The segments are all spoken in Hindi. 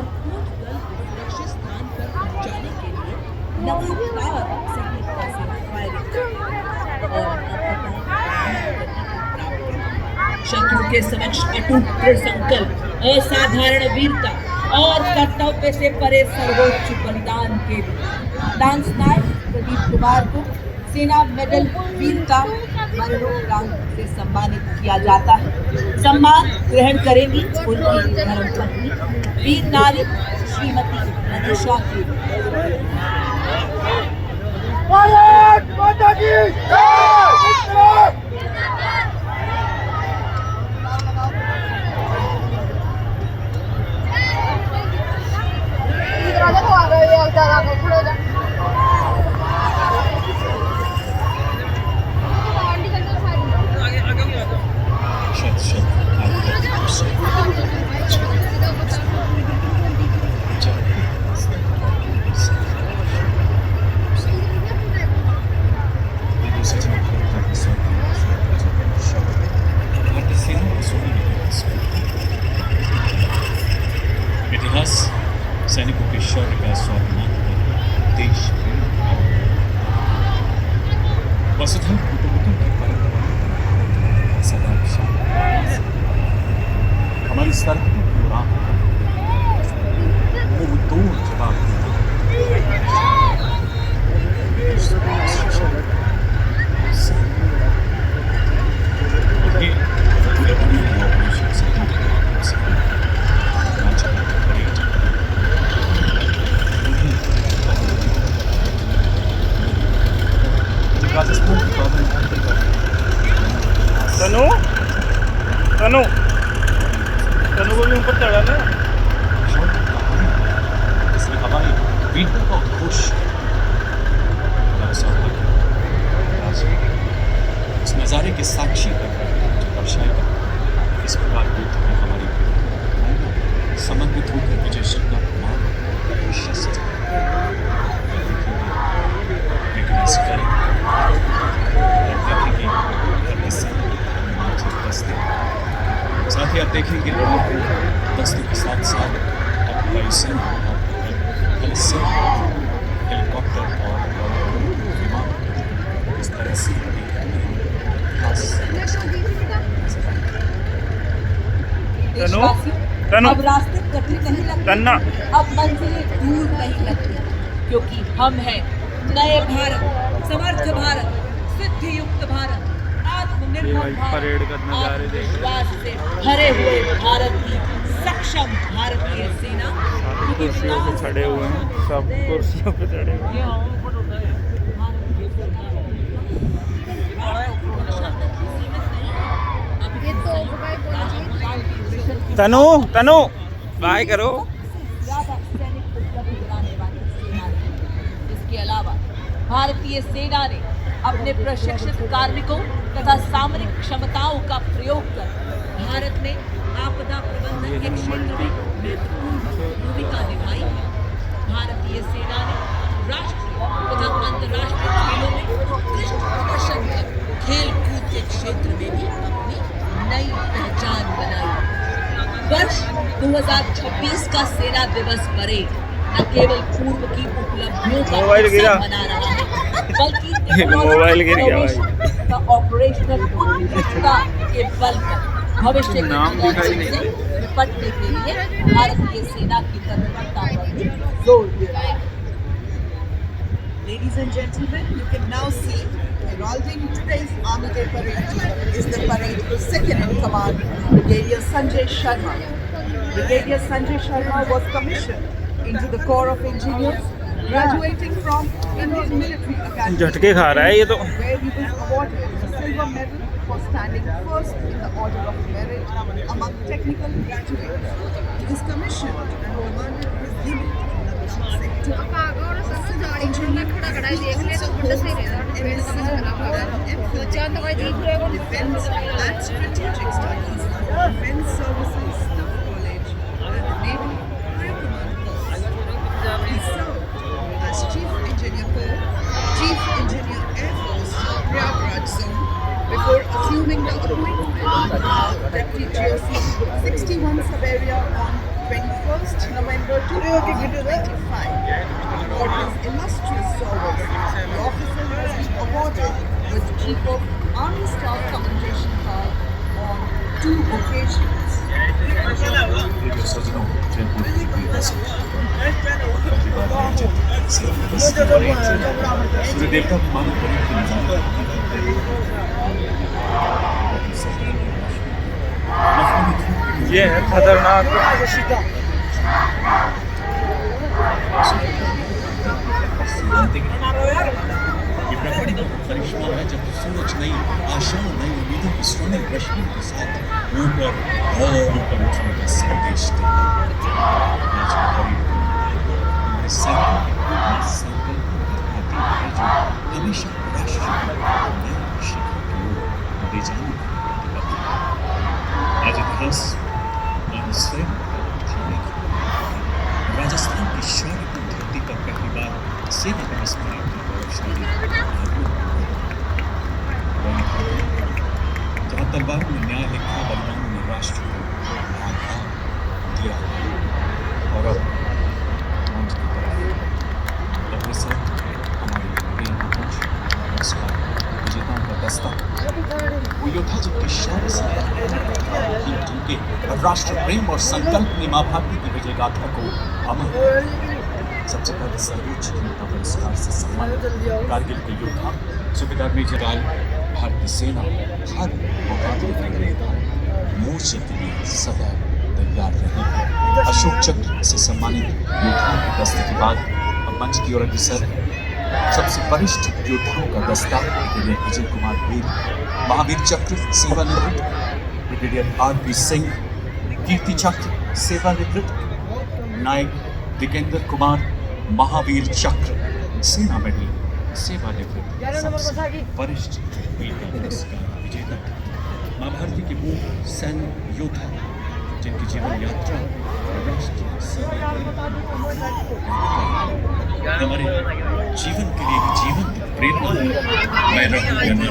और खोज दल को सुरक्षित स्थान पर पहुंचाने के लिए लगातार सफलता से फायरिंग और शत्रु के समक्ष अटूट दृढ़ संकल्प, असाधारण वीरता और कर्तव्य से परे सर्वोच्च बलिदान के लिए डांस नायक प्रदीप कुमार को सेना मेडल वीरता मरणोपरांत से सम्मानित किया जाता है। सम्मान ग्रहण करेंगी उनकी धर्मपत्नी वीर नारी श्रीमती मनीषा की। भारत माता की जय। इतिहास सैनिकों के शौर्य का स्वाभिमान है, देश प्रेम और वसुधैव कुटुंबकम की परंपरा सदा हमारी सरहदों की उड़ान वो दो जवाब तनु तनु तनु को भी ऊपर चढ़ा ना। इसलिए हमारी वीरता का उद्घोष उस नज़ारे के साक्षी जो दर्शाएगा इस प्रकार युद्ध में हमारी समन्वित होकर विजय शक्ति का शस्त्र लेकिन इस साथ ही आप देखेंगे दस्तों के साथ साथ वायुसेना हेलीकॉप्टर और विमान इस तरह से तनु तनु अब रास्ते कठिन नहीं लगते, तन्ना अब मंजिलें दूर नहीं लगती, क्योंकि हम हैं नए भारत, समर्थ भारत, सिद्धि युक्त भारत, आत्मनिर्भर परेड भारत, करने जा रहे थे। आत्मविश्वास से भरे हुए भारत की सक्षम भारतीय सेना। कुर्सियों पे चढ़े हुए हैं, सब कुर्सियों पे चढ़े हुए हैं। तनु तनु बाय करो। इसके अलावा भारतीय सेना ने अपने प्रशिक्षित कार्मिकों तथा सामरिक क्षमताओं का प्रयोग कर भारत में आपदा प्रबंधन के क्षेत्र में महत्वपूर्ण भूमिका निभाई है। भारतीय सेना ने राष्ट्रीय तथा अंतर्राष्ट्रीय खेलों में उत्कृष्ट प्रदर्शन कर खेल कूद के क्षेत्र में भी अपनी नई पहचान बनाई। वर्ष 2026 का सेना दिवस परेड न केवल पूर्व की उपलब्धियों का उत्सव मना रहा है, बल्कि मोबाइल गिर गया भाई। का ऑपरेशनल उत्कृष्टता के बल पर भविष्य की चुनौतियों से निपटने के लिए भारतीय सेना की तत्परता पर भी जोर दिया है। Ladies and gentlemen, you can now see heralding today's Army Day parade is the parade second in command, Brigadier Sanjay Sharma. Brigadier Sanjay Sharma was commissioned into the Corps of Engineers, graduating from Indian Military Academy, झटके खा रहा है ये तो। where he was awarded the silver medal for standing first in the order of merit among technical graduates. He is commissioned and commanded his unit in the mission sector. Defense and Strategic Studies, Defense Services Staff College, and the Navy High Command Corps. He served as Chief Engineer Corps, Chief Engineer Air Force, Prayagraj Zone, before assuming the appointment of Deputy GOC 61 Sub Area on 21st November 2025 for his illustrious service. The officer has been awarded with Chief of Army Staff Commendation Card on 2 occasions. प्रिय सज्जनों, जयपुर की प्रिय दर्शक, पहली बार मैं जयपुर से सूर्य देवता की मानो परी की नजारे ये है खतरनाक। ये प्रकृति का करिश्मा है जब सूरज नई आशा नई उम्मीदों की स्वर्णिम रोशनी के साथ ऊपर और ऊपर उठने का संदेश देता है। आज का करीब हमारे संकल्प आती है जो हमेशा राष्ट्र को नए शिखर की ओर ले जाने की प्रतिबद्ध है। आज इतिहास और स्वयं थाने की राजस्थान की शौर्य की धरती पर पहली बार सेना का स्मारक की गौरवशाली जहाँ तलवारों ने न्याय लिखा, बलिदानों ने राष्ट्र को आधार दिया और अब मंच की तरफ अग्रसर हमारे प्रिय महापुरुष पुरस्कार विजेताओं का दस्ता, वो योद्धा जिनके शौर्य से जिनके राष्ट्र प्रेम और संकल्प ने माँ भारती की विजय गाथा को अमर। सबसे पहले सर्वोच्च वीरता पुरस्कार से सम्मानित कारगिल के योद्धा सूबेदार मेजर जनरल भारतीय सेना हर मुकाबले के लिए मोर्चे के लिए सदैव तैयार रही। अशोक चक्र से सम्मानित योद्धाओं के दस्ते के बाद अब मंच की ओर अग्रसर सबसे वरिष्ठ योद्धाओं का दस्ता ब्रिगेडियर विजय कुमार वीर, महावीर चक्र सेवानिवृत्त ब्रिगेडियर आर.पी. सिंह, कीर्ति चक्र सेवानिवृत्त नायक दिगेंद्र कुमार, महावीर चक्र सेना मेडल सेवानिवृत्त सबसे वरिष्ठ वीरता पुरस्कार विजेता माँ भारती के पूर्व सैन्य योद्धा जिनकी जीवन यात्रा राष्ट्रीय हमारे जीवन के लिए जीवन प्रेरणा मैं रहूंगा न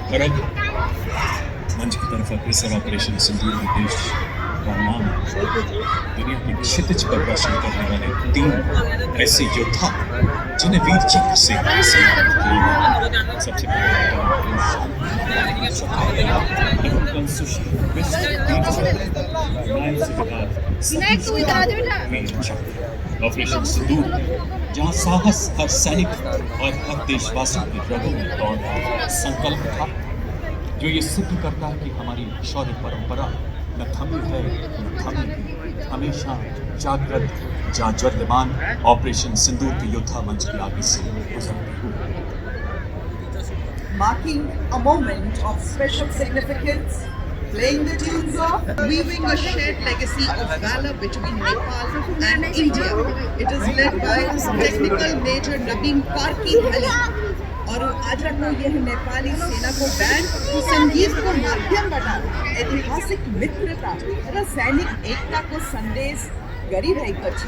और अब मंच की तरफ अग्रसर ऑपरेशन सिंदूर विदेश का नाम दुनिया के क्षितिज पर रोशन करने वाले 3 ऐसे योद्धा जिन्हें वीर चक्र से सम्मानित किया। सबसे ऑपरेशन सिंदूर, जहाँ साहस हर सैनिक और हर देशवासी के रगों में दौड़ संकल्प था, जो ये सिद्ध करता है कि हमारी शौर्य परंपरा न थमी है न थमेगी, हमेशा जागृत जाज्वल्यमान। ऑपरेशन सिंदूर के योद्धा मंच के आगे से गुजरते हुए Marking a moment of special significance, playing the tunes of weaving a shared legacy of valor between Nepal and India. It is led by Technical Major Nabin Parki Ali. और आज रात को यह नेपाली सेना को बैंड संगीत को माध्यम बना ऐतिहासिक मित्रता र सैनिक एकता को संदेश गरिरहेको छ।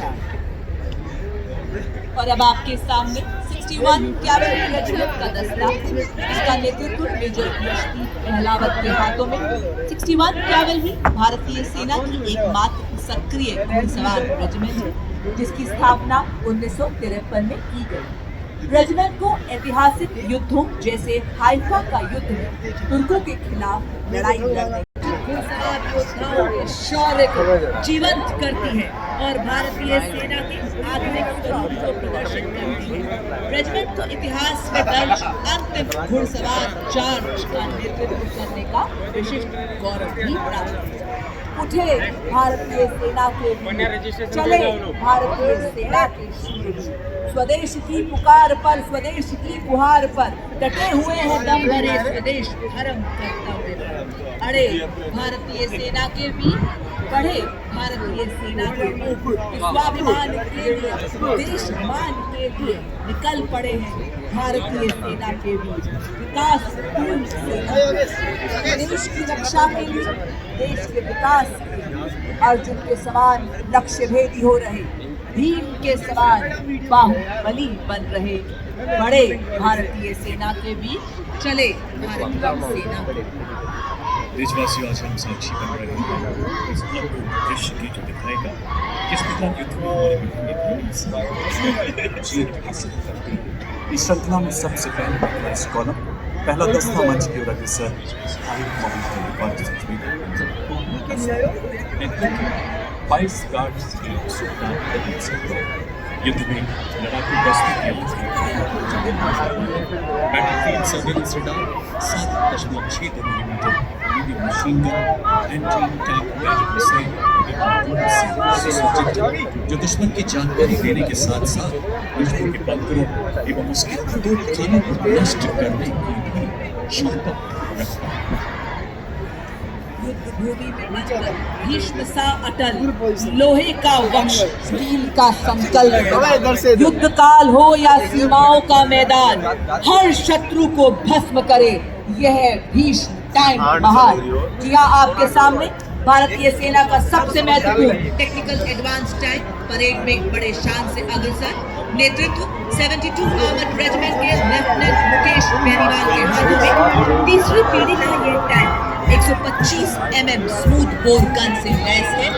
और अब आपके सामने 61 कैवेलरी रेजिमेंट का दस्ता, इसका नेतृत्व मेजर यशदीप अहलावत के हाथों में। 61 कैवेलरी भारतीय सेना की एकमात्र सक्रिय घुड़सवार रेजिमेंट है, जिसकी स्थापना 1953 में की गई। रेजिमेंट को ऐतिहासिक युद्धों जैसे हाइफा का युद्ध में तुर्कों के खिलाफ लड़ाई लड़ने घुड़सवार योद्धाओं के शौर्य को जीवंत करती है और भारतीय सेना के आधुनिक स्वरूप को प्रदर्शित करती है। रेजिमेंट को इतिहास में दर्ज अंतिम घुड़सवार चार्ज का नेतृत्व करने का विशिष्ट गौरव भी प्राप्त है। उठे भारतीय सेना के वीर, चले भारतीय सेना के शूर, स्वदेश की पुकार पर स्वदेश की गुहार पर डटे हुए हैं दम भरे स्वदेश धर्म कर्तव्य पर। अड़े भारतीय सेना के वीर, बढ़े भारतीय सेना के वीर, स्वाभिमान के लिए देश मान के लिए निकल पड़े हैं भारतीय सेना के वीर। विकास पूर्ण सेना, देश की रक्षा के लिए, देश के विकास के लिए अर्जुन के समान लक्ष्य भेदी हो रहे, भीम के समान बाहुबली बन रहे। बड़े भारतीय सेना के वीर, चले भारतीय सेना। देशवासियों आज हम साक्षी बन रहे हैं इस अद्भुत दृश्य की जो दिखाएगा किस प्रकार युद्ध में हमारी विभिन्न जीत हासिल करती है। इस श्रृंखला में सबसे पहले इस कॉलम पहला दस्ता मंच की ओर अग्रसर बाईस गार्ड्स के युद्ध में लड़ाकू बस्तों battlefield surveillance radar 7.6 millimetre medium machine gun anti tank barrel missile जो दुश्मन की जानकारी देने के साथ साथ दुश्मन के बंकरों एवं उसके तोप खानों को नष्ट करने की भी क्षमता रखता है। युद्ध भूमि में अटल, भीष्म सा अटल, लोहे का वक्ष, स्टील का संकल्प, युद्ध काल हो या सीमाओं का मैदान, हर शत्रु को भस्म करे, यह है भीष्म टैंक महान। जी हाँ, आपके सामने भारतीय सेना का सबसे महत्वपूर्ण टेक्निकल एडवांस टैंक परेड में बड़े शान से अग्रसर। नेतृत्व 72 आर्मर्ड रेजिमेंट के लेफ्टिनेंट मुकेश बेनीवाल के हाथों में। तीसरी पीढ़ी का यह tank 125 mm smooth bore gun से लैस है,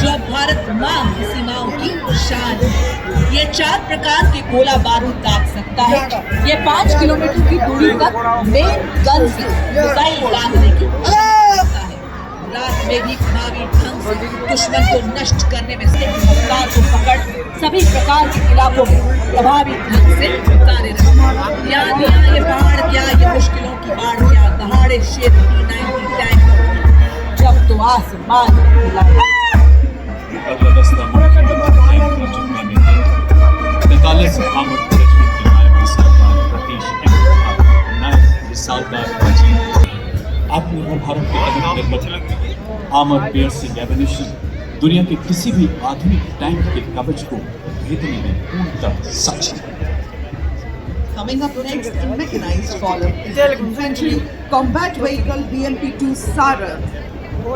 जो अब भारत मां की सीमाओं की शान है। ये 4 प्रकार के गोला बारूद दाग सकता है। ये 5 किलोमीटर की दूरी तक मेन गन से मिसाइल दागने की क्षमता है। रात में भी प्रभावी ढंग से दुश्मन को नष्ट करने में से रफ्तार को पकड़ सभी प्रकार के इलाकों में प्रभावी ढंग से कार्यरत। याद ये पहाड़ क्या, ये मुश्किलों की बाढ़ क्या, दहाड़े क्षेत्र की 90 टैंक जब तो आसमान हिला। अगला दस्ता तैतालीस आर्मर्ड रेजिमेंट के नायब सरदार प्रतीश नायब रिसालदार आत्मनिर्भर भारत के अधिक निर्मित आर्मर्ड पियर्सिंग एमिनिशन दुनिया के किसी भी आधुनिक टैंक के कवच को भेदने में पूर्णतः सक्षम है। Coming up next in mechanized column is the infantry combat vehicle BMP-2 Sarar.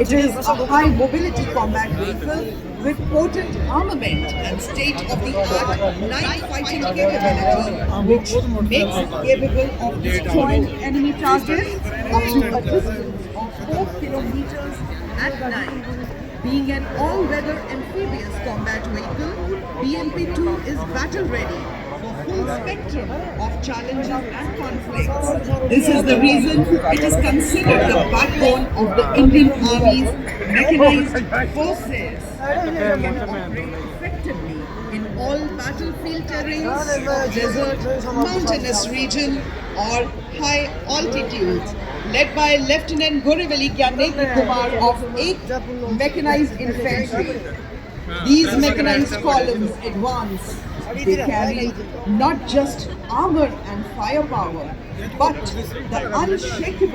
It is a high mobility combat vehicle with potent armament and state-of-the-art night fighting capability, which makes it capable of destroying enemy targets up to a distance of 4 kilometers at night. Being an all-weather amphibious combat vehicle, BMP-2 is battle-ready for full spectrum of challenges and conflicts. This is the reason it is considered the backbone of the Indian Army's mechanized forces. It can operate effectively in all battlefield terrains, desert, mountainous region, or high altitudes. Led by Lieutenant Gurivali Gyanendra Kumar of 8th Mechanized Infantry. These mechanized columns advance. They carry not just armor and firepower, but the unshakable